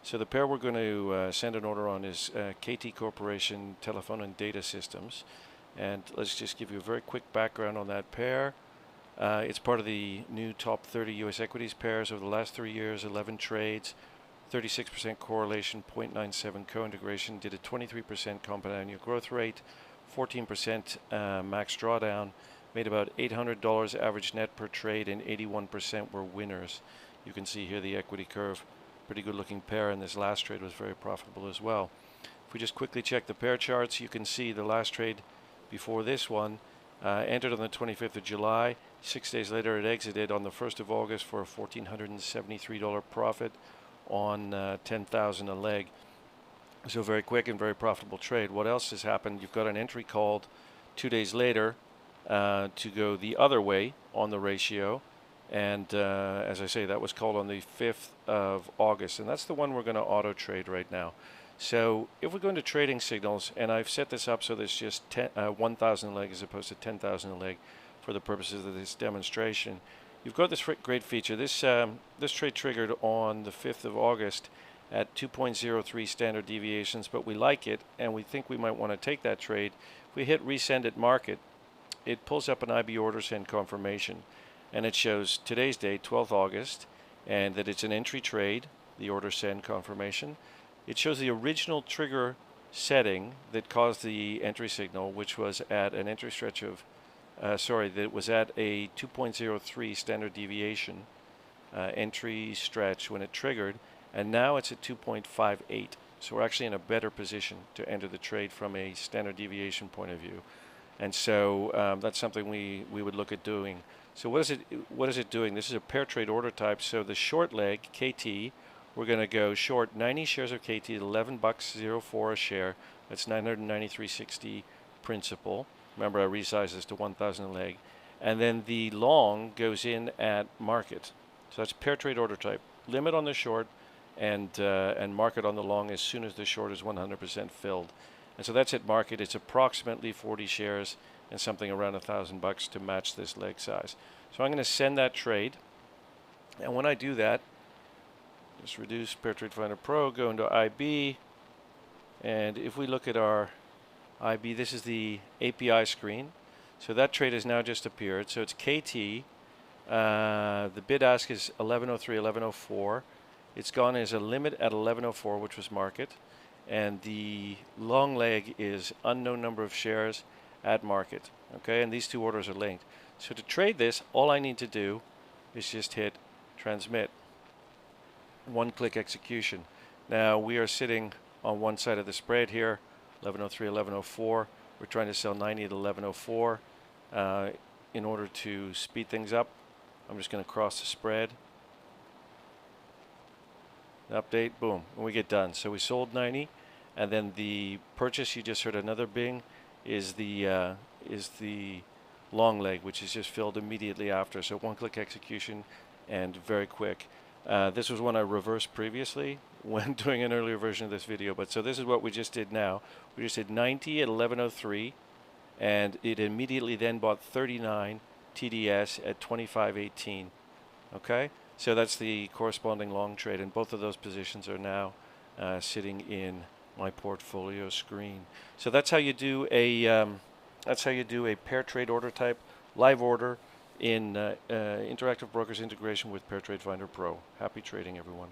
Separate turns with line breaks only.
So the pair we're going to send an order on is KT Corporation Telephone and Data Systems. And let's just give you a very quick background on that pair. It's part of the new top 30 U.S. equities pairs over the last 3 years, 11 trades, 36% correlation, 0.97 co-integration, did a 23% compound annual growth rate, 14% max drawdown, made about $800 average net per trade, and 81% were winners. You can see here the equity curve. Pretty good looking pair, and this last trade was very profitable as well. If we just quickly check the pair charts, you can see the last trade before this one entered on the 25th of July. 6 days later it exited on the 1st of August for a $1,473 profit on 10,000 a leg. So very quick and very profitable trade. What else has happened? You've got an entry called 2 days later to go the other way on the ratio. And as I say, that was called on the 5th of August. And that's the one we're going to auto trade right now. So if we go into trading signals, and I've set this up so there's just 1,000 a leg as opposed to 10,000 a leg for the purposes of this demonstration, you've got this great feature. This trade triggered on the 5th of August at 2.03 standard deviations, but we like it and we think we might want to take that trade. If we hit resend at market, it pulls up an IB order send confirmation, and it shows today's date, 12th August, and that it's an entry trade, the order send confirmation. It shows the original trigger setting that caused the entry signal, which was at an entry stretch of, that was at a 2.03 standard deviation entry stretch when it triggered, and now it's at 2.58. So we're actually in a better position to enter the trade from a standard deviation point of view. And so that's something we would look at doing. So what is it doing? This is a pair trade order type. So the short leg, KT, we're going to go short 90 shares of KT at $11.04 a share. That's 993.60 principal. Remember, I resized this to 1,000 a leg. And then the long goes in at market. So that's pair trade order type. Limit on the short and market on the long as soon as the short is 100% filled. And so that's at market. It's approximately 40 shares and something around $1,000 to match this leg size. So I'm going to send that trade. And when I do that, just reduce PairTrade Finder Pro, go into IB, and if we look at our IB, this is the API screen. So that trade has now just appeared. So it's KT. The bid ask is 1103, 1104. It's gone as a limit at 1104, which was market. And the long leg is unknown number of shares at market. Okay, and these two orders are linked. So to trade this, all I need to do is just hit transmit. One-click execution. Now we are sitting on one side of the spread here, 1103, 1104. We're trying to sell 90 at 1104. In order to speed things up, I'm just going to cross the spread. Update, boom, and we get done. So we sold 90, and then the purchase, you just heard another bing, is the long leg, which is just filled immediately after. So one-click execution and very quick. This was one I reversed previously when doing an earlier version of this video, but so this is what we just did now. We just did 90 at 1103, and it immediately then bought 39 TDS at 25.18. Okay, so that's the corresponding long trade, and both of those positions are now sitting in my portfolio screen. So that's how you do a pair trade order type live order in Interactive Brokers integration with PairTrade Finder Pro. Happy trading, everyone.